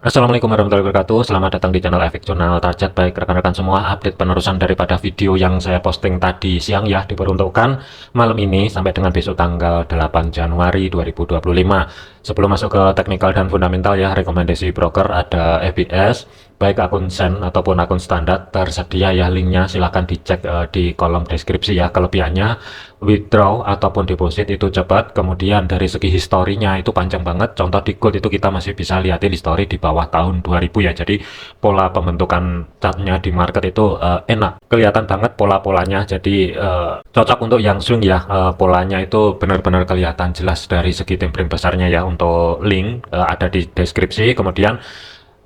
Assalamualaikum warahmatullahi wabarakatuh. Selamat datang di channel Efek Jurnal Target. Baik rekan-rekan semua, update penerusan daripada video yang saya posting tadi siang ya, diperuntukkan malam ini sampai dengan besok tanggal 8 Januari 2025. Sebelum masuk ke teknikal dan fundamental ya, rekomendasi broker ada FBS, baik akun SEN ataupun akun standar tersedia ya, linknya silahkan dicek di kolom deskripsi ya. Kelebihannya withdraw ataupun deposit itu cepat, kemudian dari segi historinya itu panjang banget. Contoh di gold itu kita masih bisa lihatin histori di bawah tahun 2000 ya, jadi pola pembentukan chartnya di market itu enak, kelihatan banget pola-polanya. Jadi cocok untuk yang swing ya, polanya itu benar-benar kelihatan jelas dari segi time frame besarnya ya. Untuk link ada di deskripsi. Kemudian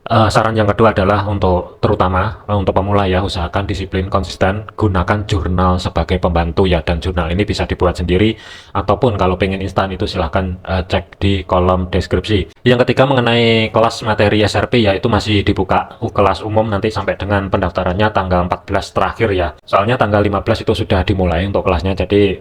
saran yang kedua adalah untuk terutama untuk pemula ya, usahakan disiplin konsisten, gunakan jurnal sebagai pembantu ya, dan jurnal ini bisa dibuat sendiri ataupun kalau pengen instan itu silahkan cek di kolom deskripsi. Yang ketiga mengenai kelas materi SRP ya, itu masih dibuka kelas umum nanti sampai dengan pendaftarannya tanggal 14 terakhir ya, soalnya tanggal 15 itu sudah dimulai untuk kelasnya. Jadi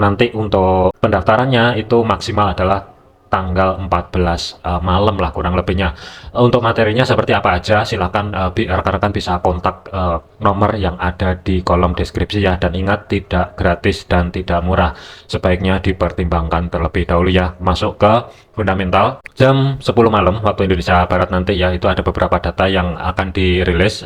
nanti untuk pendaftarannya itu maksimal adalah tanggal 14 malam lah kurang lebihnya. Untuk materinya seperti apa aja silahkan rekan-rekan bisa kontak nomor yang ada di kolom deskripsi ya, dan ingat tidak gratis dan tidak murah, sebaiknya dipertimbangkan terlebih dahulu ya. Masuk ke fundamental jam 10 malam waktu Indonesia Barat nanti ya, itu ada beberapa data yang akan dirilis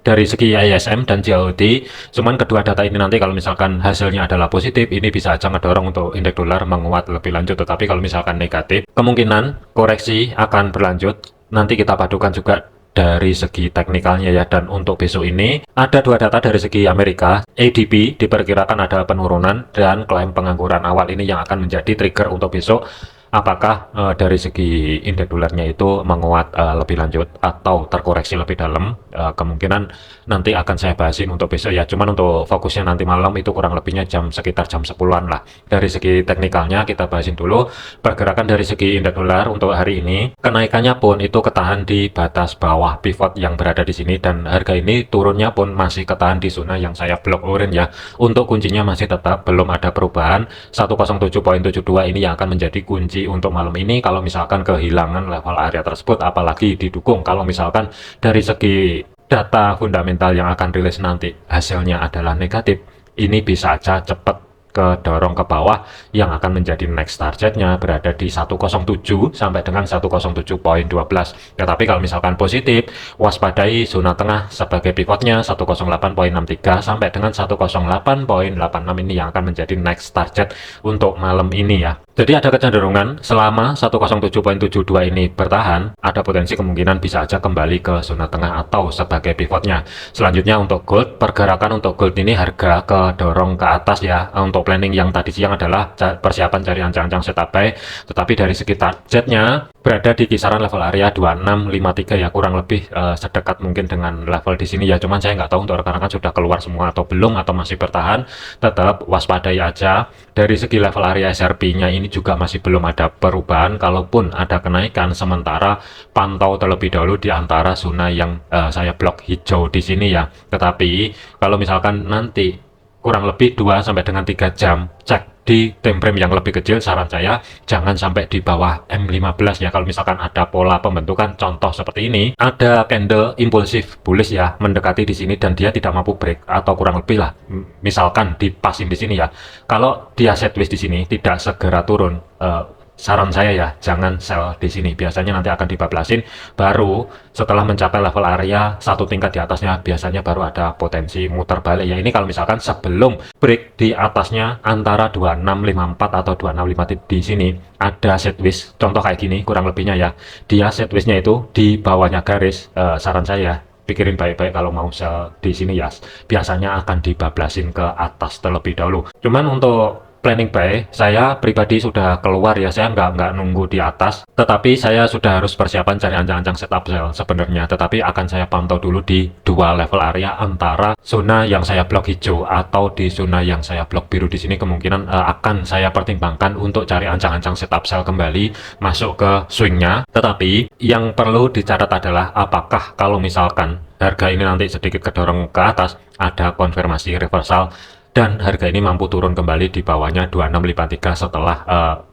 dari segi ISM dan JOT. Cuman kedua data ini nanti kalau misalkan hasilnya adalah positif, ini bisa aja ngedorong untuk indeks dolar menguat lebih lanjut. Tetapi kalau misalkan negatif, kemungkinan koreksi akan berlanjut. Nanti kita padukan juga dari segi teknikalnya ya. Dan untuk besok ini ada dua data dari segi Amerika. ADP diperkirakan ada penurunan, dan klaim pengangguran awal ini yang akan menjadi trigger untuk besok. Apakah dari segi indeks dolarnya itu menguat lebih lanjut atau terkoreksi lebih dalam, kemungkinan nanti akan saya bahasin untuk besok ya. Cuman untuk fokusnya nanti malam itu kurang lebihnya sekitar jam 10-an lah. Dari segi teknikalnya kita bahasin dulu. Pergerakan dari segi indeks dolar untuk hari ini, kenaikannya pun itu ketahan di batas bawah pivot yang berada di sini, dan harga ini turunnya pun masih ketahan di zona yang saya blok orange ya. Untuk kuncinya masih tetap belum ada perubahan. 107.72 ini yang akan menjadi kunci untuk malam ini. Kalau misalkan kehilangan level area tersebut, apalagi didukung kalau misalkan dari segi data fundamental yang akan rilis nanti hasilnya adalah negatif, ini bisa aja cepat kedorong ke bawah, yang akan menjadi next targetnya berada di 107 sampai dengan 107.12. Tetapi kalau misalkan positif, waspadai zona tengah sebagai pivotnya 108.63 sampai dengan 108.86, ini yang akan menjadi next target untuk malam ini ya. Jadi ada kecenderungan selama 107.72 ini bertahan, ada potensi kemungkinan bisa aja kembali ke zona tengah atau sebagai pivotnya. Selanjutnya untuk gold, pergerakan untuk gold ini harga kedorong ke atas ya. Untuk planning yang tadi siang adalah persiapan cari ancang-ancang setup buy, tetapi dari segi targetnya berada di kisaran level area 2653 ya, kurang lebih sedekat mungkin dengan level di sini ya. Cuman saya nggak tahu untuk rekan-rekan sudah keluar semua atau belum, atau masih bertahan. Tetap waspadai aja. Dari segi level area SRP-nya ini juga masih belum ada perubahan. Kalaupun ada kenaikan, sementara pantau terlebih dahulu di antara zona yang saya blok hijau di sini ya. Tetapi kalau misalkan nanti kurang lebih 2 sampai dengan 3 jam cek di time frame yang lebih kecil, saran saya jangan sampai di bawah M15 ya. Kalau misalkan ada pola pembentukan contoh seperti ini, ada candle impulsif bullish ya mendekati di sini, dan dia tidak mampu break atau kurang lebih lah misalkan dipasin di sini ya, kalau dia sideways di sini tidak segera turun, saran saya ya jangan sell di sini. Biasanya nanti akan dibablasin, baru setelah mencapai level area satu tingkat di atasnya biasanya baru ada potensi muter balik ya. Ini kalau misalkan sebelum break di atasnya antara 2654 atau 265 di sini ada sideways contoh kayak gini kurang lebihnya ya, dia sidewaysnya itu di bawahnya garis, saran saya pikirin baik-baik kalau mau sell di sini ya, biasanya akan dibablasin ke atas terlebih dahulu. Cuman untuk planning buy, saya pribadi sudah keluar ya, saya nggak nunggu di atas, tetapi saya sudah harus persiapan cari ancang-ancang setup sell sebenarnya. Tetapi akan saya pantau dulu di dua level area antara zona yang saya blok hijau atau di zona yang saya blok biru di sini. Kemungkinan akan saya pertimbangkan untuk cari ancang-ancang setup sell kembali masuk ke swingnya. Tetapi yang perlu dicatat adalah apakah kalau misalkan harga ini nanti sedikit kedorong ke atas, ada konfirmasi reversal dan harga ini mampu turun kembali di bawahnya 2653 setelah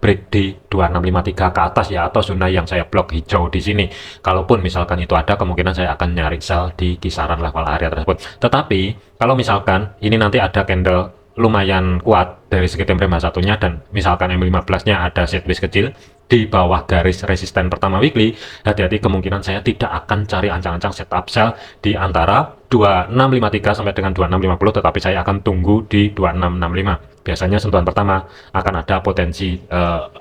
break di 2653 ke atas ya, atau zona yang saya blok hijau di sini. Kalaupun misalkan itu ada, kemungkinan saya akan nyari sell di kisaran level area tersebut. Tetapi kalau misalkan ini nanti ada candle lumayan kuat dari segi time frame satunya, dan misalkan M15-nya ada sideways kecil di bawah garis resisten pertama weekly, hati-hati, kemungkinan saya tidak akan cari ancang-ancang setup sell di antara 2653 sampai dengan 2650, tetapi saya akan tunggu di 2665. Biasanya sentuhan pertama akan ada potensi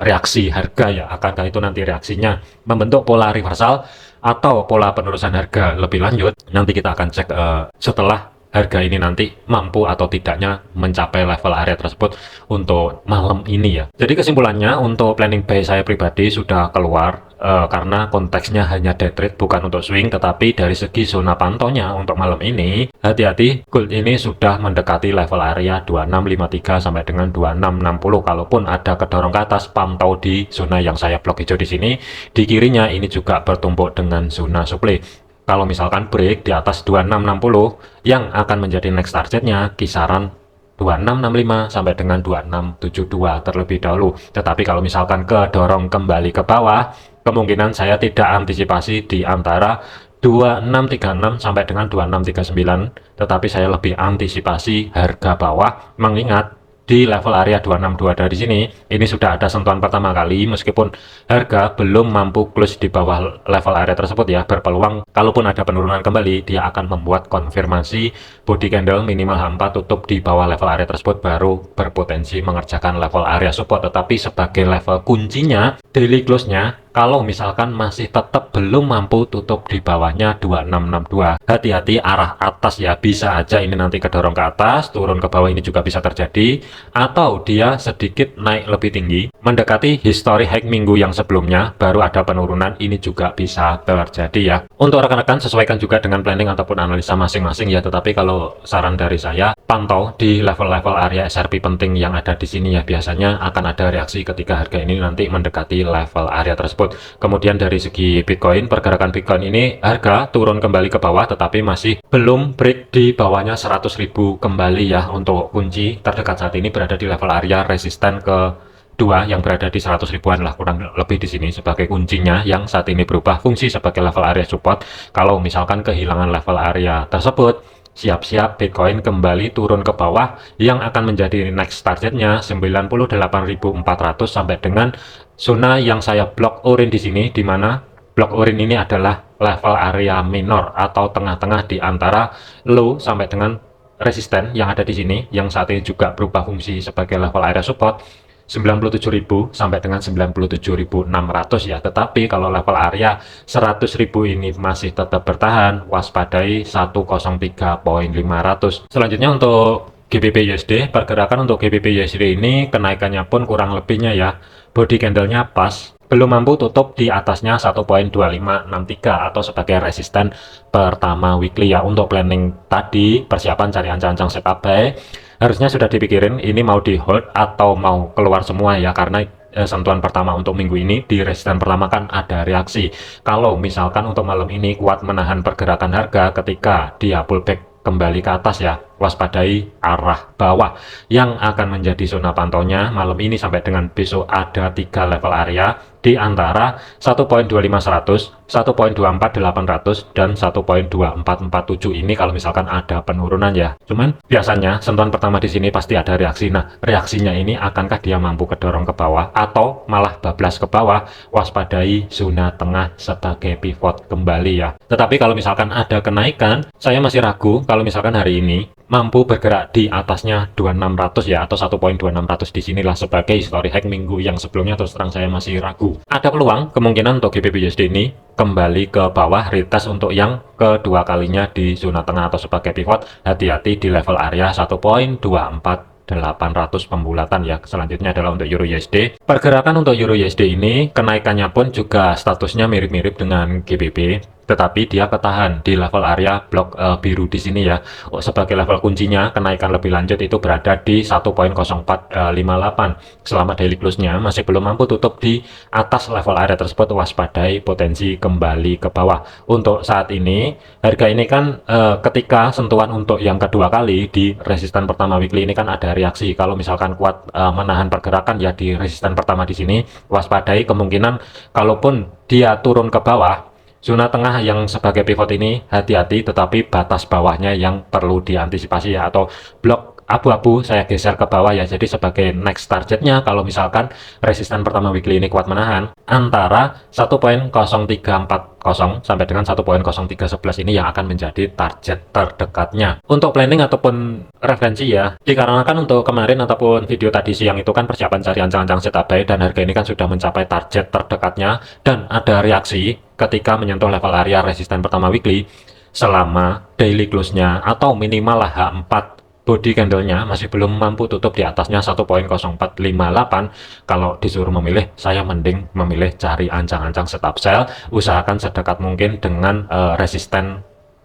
reaksi harga ya. Akankah itu nanti reaksinya membentuk pola reversal atau pola penerusan harga lebih lanjut? Nanti kita akan cek setelah harga ini nanti mampu atau tidaknya mencapai level area tersebut untuk malam ini ya. Jadi kesimpulannya, untuk planning buy saya pribadi sudah keluar karena konteksnya hanya day trade, bukan untuk swing. Tetapi dari segi zona pantaunya untuk malam ini, hati-hati, gold ini sudah mendekati level area 2653 sampai dengan 2660. Kalaupun ada kedorong ke atas, pantau di zona yang saya blok hijau di sini. Di kirinya ini juga bertumpuk dengan zona supply. Kalau misalkan break di atas 2660, yang akan menjadi next targetnya kisaran 2665 sampai dengan 2672 terlebih dahulu. Tetapi kalau misalkan kedorong kembali ke bawah, kemungkinan saya tidak antisipasi di antara 2636 sampai dengan 2639, tetapi saya lebih antisipasi harga bawah, mengingat di level area 262 dari sini ini sudah ada sentuhan pertama kali. Meskipun harga belum mampu close di bawah level area tersebut ya, berpeluang kalaupun ada penurunan kembali, dia akan membuat konfirmasi body candle minimal H4 tutup di bawah level area tersebut, baru berpotensi mengerjakan level area support. Tetapi sebagai level kuncinya, daily close-nya, kalau misalkan masih tetap belum mampu tutup di bawahnya 2662, hati-hati arah atas ya. Bisa aja ini nanti kedorong ke atas, turun ke bawah, ini juga bisa terjadi, atau dia sedikit naik lebih tinggi mendekati history high minggu yang sebelumnya, baru ada penurunan, ini juga bisa terjadi ya. Untuk rekan-rekan, sesuaikan juga dengan planning ataupun analisa masing-masing ya. Tetapi kalau saran dari saya, pantau di level-level area SRP penting yang ada di sini ya. Biasanya akan ada reaksi ketika harga ini nanti mendekati level area tersebut. Kemudian dari segi Bitcoin, pergerakan Bitcoin ini harga turun kembali ke bawah, tetapi masih belum break di bawahnya 100.000 kembali ya. Untuk kunci terdekat saat ini berada di level area resisten kedua yang berada di 100 ribuan lah, kurang lebih di sini sebagai kuncinya, yang saat ini berubah fungsi sebagai level area support. Kalau misalkan kehilangan level area tersebut, siap-siap Bitcoin kembali turun ke bawah, yang akan menjadi next targetnya 98.400 sampai dengan zona yang saya blok orange di sini, di mana blok orange ini adalah level area minor atau tengah-tengah di antara low sampai dengan resisten yang ada di sini, yang saat ini juga berubah fungsi sebagai level area support 97.000 sampai dengan 97.600 ya. Tetapi kalau level area 100.000 ini masih tetap bertahan, waspadai 103.500. Selanjutnya untuk GBP USD, pergerakan untuk GBP USD ini kenaikannya pun kurang lebihnya ya, body candlenya pas, belum mampu tutup di atasnya 1.2563 atau sebagai resisten pertama weekly ya. Untuk planning tadi, persiapan cari ancang-ancang setup buy, harusnya sudah dipikirin ini mau di hold atau mau keluar semua ya, karena sentuhan pertama untuk minggu ini di resisten pertama kan ada reaksi. Kalau misalkan untuk malam ini kuat menahan pergerakan harga, ketika dia pullback kembali ke atas ya, waspadai arah bawah yang akan menjadi zona pantaunya malam ini sampai dengan besok. Ada 3 level area di antara 1.25100, 1.24800 dan 1.2447 ini kalau misalkan ada penurunan ya. Cuman biasanya sentuhan pertama di sini pasti ada reaksi. Nah, reaksinya ini akankah dia mampu kedorong ke bawah atau malah bablas ke bawah? Waspadai zona tengah sebagai pivot kembali ya. Tetapi kalau misalkan ada kenaikan, saya masih ragu kalau misalkan hari ini mampu bergerak di atasnya 2600 ya, atau 1.2600 di sinilah sebagai history high minggu yang sebelumnya. Terus terang saya masih ragu. Ada peluang kemungkinan untuk GBP USD ini kembali ke bawah, retest untuk yang kedua kalinya di zona tengah atau sebagai pivot. Hati-hati di level area 1.24800 pembulatan ya. Selanjutnya adalah untuk Euro USD. Pergerakan untuk Euro USD ini kenaikannya pun juga statusnya mirip-mirip dengan GBP, tetapi dia ketahan di level area blok biru di sini ya. Sebagai level kuncinya kenaikan lebih lanjut itu berada di 1.0458. Selama daily close-nya masih belum mampu tutup di atas level area tersebut, waspadai potensi kembali ke bawah. Untuk saat ini harga ini kan ketika sentuhan untuk yang kedua kali di resisten pertama weekly ini kan ada reaksi. Kalau misalkan kuat menahan pergerakan ya di resisten pertama di sini, waspadai kemungkinan kalaupun dia turun ke bawah zona tengah yang sebagai pivot ini, hati-hati, tetapi batas bawahnya yang perlu diantisipasi ya, atau blok abu-abu saya geser ke bawah ya. Jadi sebagai next targetnya kalau misalkan resisten pertama weekly ini kuat menahan antara 1.0340 sampai dengan 1.0311 ini yang akan menjadi target terdekatnya. Untuk planning ataupun referensi ya, dikarenakan untuk kemarin ataupun video tadi siang itu kan persiapan cari ancang-ancang setup buy, dan harga ini kan sudah mencapai target terdekatnya dan ada reaksi ketika menyentuh level area resisten pertama weekly. Selama daily close-nya atau minimal lah H4 body candle-nya masih belum mampu tutup di atasnya 1.0458, kalau disuruh memilih, saya mending memilih cari ancang-ancang setup sell. Usahakan sedekat mungkin dengan resisten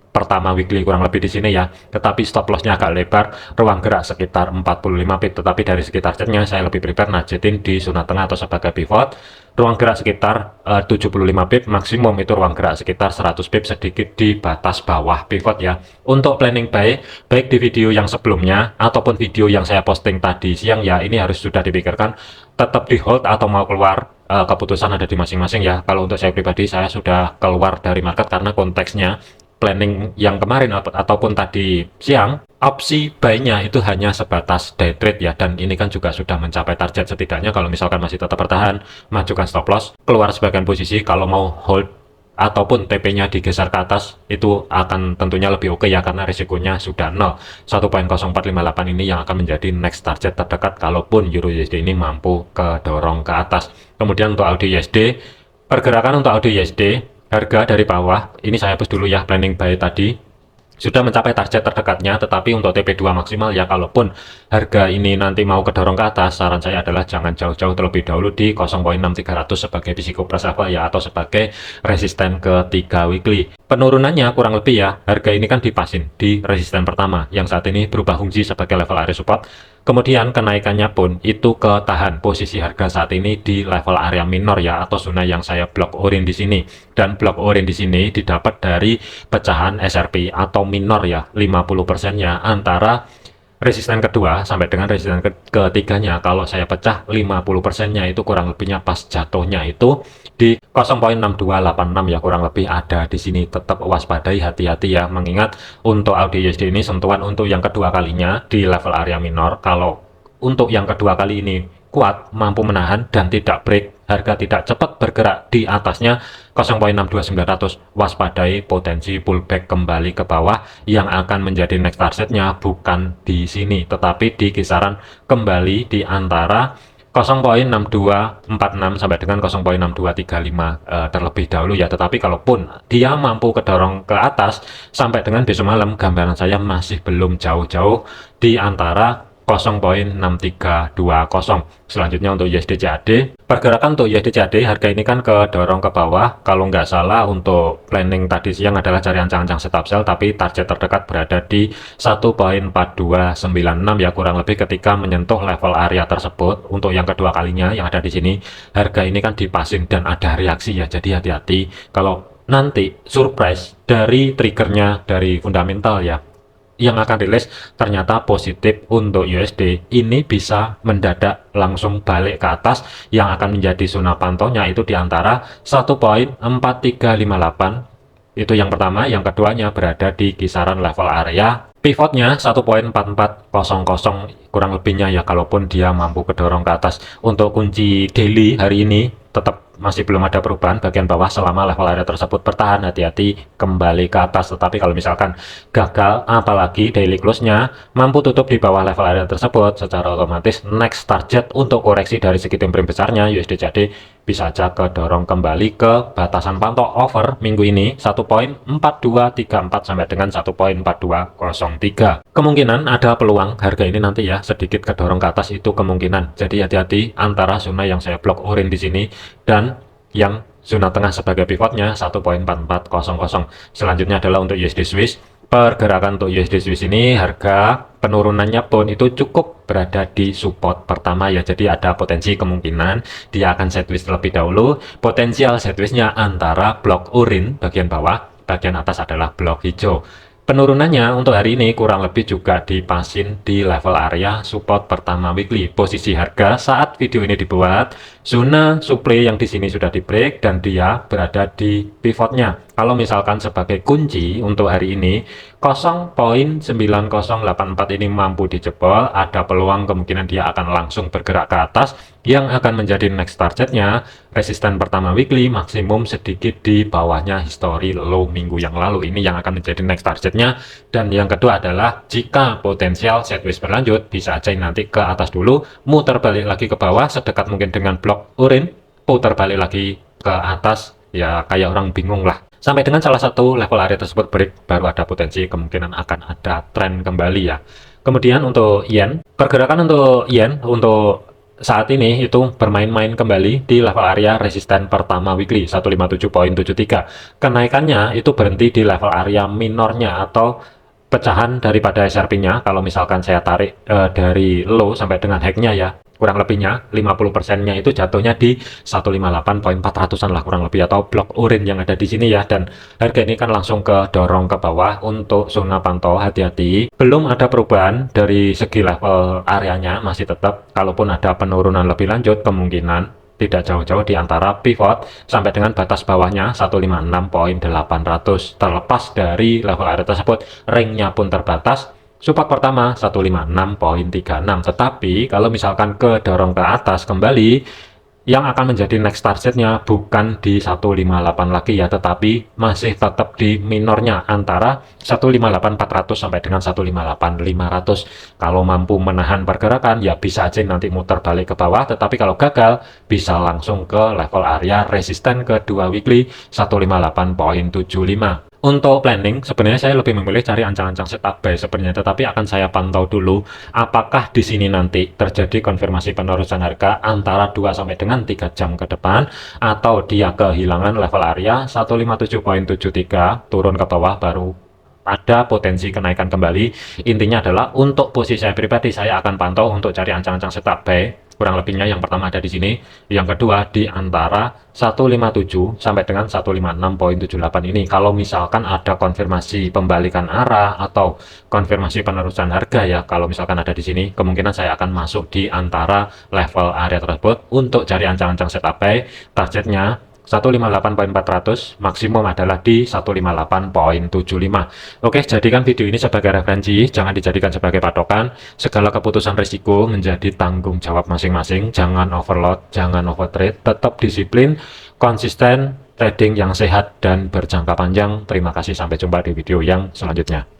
pertama weekly kurang lebih di sini ya, tetapi stop lossnya agak lebar, ruang gerak sekitar 45 pip, tetapi dari segi targetnya saya lebih prefer najetin di zona tengah atau sebagai pivot. Ruang gerak sekitar 75 pip, maksimum itu ruang gerak sekitar 100 pip, sedikit di batas bawah pivot ya. Untuk planning buy, baik di video yang sebelumnya ataupun video yang saya posting tadi siang ya, ini harus sudah dipikirkan tetap di hold atau mau keluar. Keputusan ada di masing-masing ya. Kalau untuk saya pribadi, saya sudah keluar dari market karena konteksnya planning yang kemarin ataupun tadi siang, opsi buy-nya itu hanya sebatas day trade ya, dan ini kan juga sudah mencapai target. Setidaknya kalau misalkan masih tetap bertahan, majukan stop loss, keluar sebagian posisi. Kalau mau hold ataupun TP-nya digeser ke atas, itu akan tentunya lebih oke ya, karena risikonya sudah 0. 1.0458 ini yang akan menjadi next target terdekat kalaupun Euro USD ini mampu kedorong ke atas. Kemudian untuk AUD USD, pergerakan untuk AUD USD, harga dari bawah, ini saya hapus dulu ya planning buy tadi, sudah mencapai target terdekatnya, tetapi untuk TP2 maksimal ya, kalaupun harga ini nanti mau kedorong ke atas, saran saya adalah jangan jauh-jauh, terlebih dahulu di 0.6300 sebagai risiko price level ya, atau sebagai resisten ketiga weekly. Penurunannya kurang lebih ya, harga ini kan dipasin di resisten pertama yang saat ini berubah fungsi sebagai level area support. Kemudian kenaikannya pun itu ketahan posisi harga saat ini di level area minor ya, atau zona yang saya blok orange di sini. Dan blok orange di sini didapat dari pecahan SRP atau minor ya, 50%-nya antara resisten kedua sampai dengan resisten ketiganya. Kalau saya pecah 50%-nya itu kurang lebihnya pas jatuhnya itu di 0.6286 ya, kurang lebih ada di sini. Tetap waspadai, hati-hati ya, mengingat untuk AUD USD ini sentuhan untuk yang kedua kalinya di level area minor. Kalau untuk yang kedua kali ini kuat, mampu menahan dan tidak break, harga tidak cepat bergerak di atasnya 0.62900, waspadai potensi pullback kembali ke bawah yang akan menjadi next targetnya bukan di sini, tetapi di kisaran kembali di antara 0.6246 sampai dengan 0.6235 terlebih dahulu ya. Tetapi kalaupun dia mampu kedorong ke atas sampai dengan besok malam, gambaran saya masih belum jauh-jauh di antara 0.6320. Selanjutnya untuk USD CAD, pergerakan untuk USD CAD harga ini kan kedorong ke bawah. Kalau nggak salah untuk planning tadi siang adalah cari ancang-ancang setup sell, tapi target terdekat berada di 1.4296 ya, kurang lebih ketika menyentuh level area tersebut. Untuk yang kedua kalinya yang ada di sini, harga ini kan dipasin dan ada reaksi ya, jadi hati-hati kalau nanti surprise dari triggernya dari fundamental ya yang akan rilis ternyata positif untuk USD, ini bisa mendadak langsung balik ke atas yang akan menjadi zona pantaunya itu di antara 1.4358. Itu yang pertama. Yang keduanya berada di kisaran level area pivotnya 1.4400 kurang lebihnya ya, kalaupun dia mampu kedorong ke atas. Untuk kunci daily hari ini tetap masih belum ada perubahan bagian bawah selama level area tersebut bertahan, hati-hati kembali ke atas. Tetapi kalau misalkan gagal, apalagi daily close-nya mampu tutup di bawah level area tersebut, secara otomatis next target untuk koreksi dari segi time frame besarnya USD CAD bisa aja kedorong kembali ke batasan pantau over minggu ini 1.4234 sampai dengan 1.4203. Kemungkinan ada peluang harga ini nanti ya sedikit kedorong ke atas, itu kemungkinan. Jadi hati-hati antara zona yang saya blok orange di sini dan yang zona tengah sebagai pivotnya 1.4400. Selanjutnya adalah untuk USD Swiss. Pergerakan untuk USD Swiss ini harga penurunannya pun itu cukup berada di support pertama ya, jadi ada potensi kemungkinan dia akan sideways terlebih dahulu. Potensial sidewaysnya antara blok urin bagian bawah, bagian atas adalah blok hijau. Penurunannya untuk hari ini kurang lebih juga dipasin di level area support pertama weekly. Posisi harga saat video ini dibuat, zona supply yang di sini sudah di break dan dia berada di pivotnya. Kalau misalkan sebagai kunci untuk hari ini 0.9084 ini mampu dijebol, ada peluang kemungkinan dia akan langsung bergerak ke atas. Yang akan menjadi next targetnya resisten pertama weekly maksimum sedikit di bawahnya history low minggu yang lalu, ini yang akan menjadi next targetnya. Dan yang kedua adalah jika potensial sideways berlanjut, bisa aja nanti ke atas dulu, muter balik lagi ke bawah sedekat mungkin dengan blok urin, putar balik lagi ke atas, ya kayak orang bingung lah. Sampai dengan salah satu level area tersebut break, baru ada potensi kemungkinan akan ada tren kembali ya. Kemudian untuk yen, pergerakan untuk yen untuk saat ini itu bermain-main kembali di level area resisten pertama weekly 157.73. Kenaikannya itu berhenti di level area minornya atau pecahan daripada SRP-nya. Kalau misalkan saya tarik dari low sampai dengan high-nya ya, kurang lebihnya 50%-nya itu jatuhnya di 158.400-an lah kurang lebih, atau blok urin yang ada di sini ya. Dan harga ini kan langsung ke dorong ke bawah. Untuk zona pantau hati-hati, belum ada perubahan dari segi level areanya, masih tetap kalaupun ada penurunan lebih lanjut kemungkinan tidak jauh-jauh di antara pivot sampai dengan batas bawahnya 156.800. Terlepas dari level area tersebut, ringnya pun terbatas. Support pertama 156.36. Tetapi kalau misalkan kedorong ke atas kembali, yang akan menjadi next targetnya bukan di 158 lagi ya, tetapi masih tetap di minornya antara 158.400 sampai dengan 158.500. Kalau mampu menahan pergerakan ya bisa aja nanti muter balik ke bawah, tetapi kalau gagal bisa langsung ke level area resisten kedua weekly 158.75. Untuk planning, sebenarnya saya lebih memilih cari ancang-ancang setup buy sebenarnya, tetapi akan saya pantau dulu apakah di sini nanti terjadi konfirmasi penerusan harga antara 2 sampai dengan 3 jam ke depan, atau dia kehilangan level area 157.73 turun ke bawah baru ada potensi kenaikan kembali. Intinya adalah untuk posisi saya pribadi, saya akan pantau untuk cari ancang-ancang setup buy. Kurang lebihnya yang pertama ada di sini, yang kedua di antara 157 sampai dengan 156.78 ini. Kalau misalkan ada konfirmasi pembalikan arah atau konfirmasi penerusan harga ya, kalau misalkan ada di sini, kemungkinan saya akan masuk di antara level area tersebut untuk cari ancang-ancang setup buy. Targetnya 158.400, maksimum adalah di 158.75. Oke, jadikan video ini sebagai referensi, jangan dijadikan sebagai patokan. Segala keputusan risiko menjadi tanggung jawab masing-masing. Jangan overload, jangan overtrade, tetap disiplin, konsisten, trading yang sehat dan berjangka panjang. Terima kasih, sampai jumpa di video yang selanjutnya.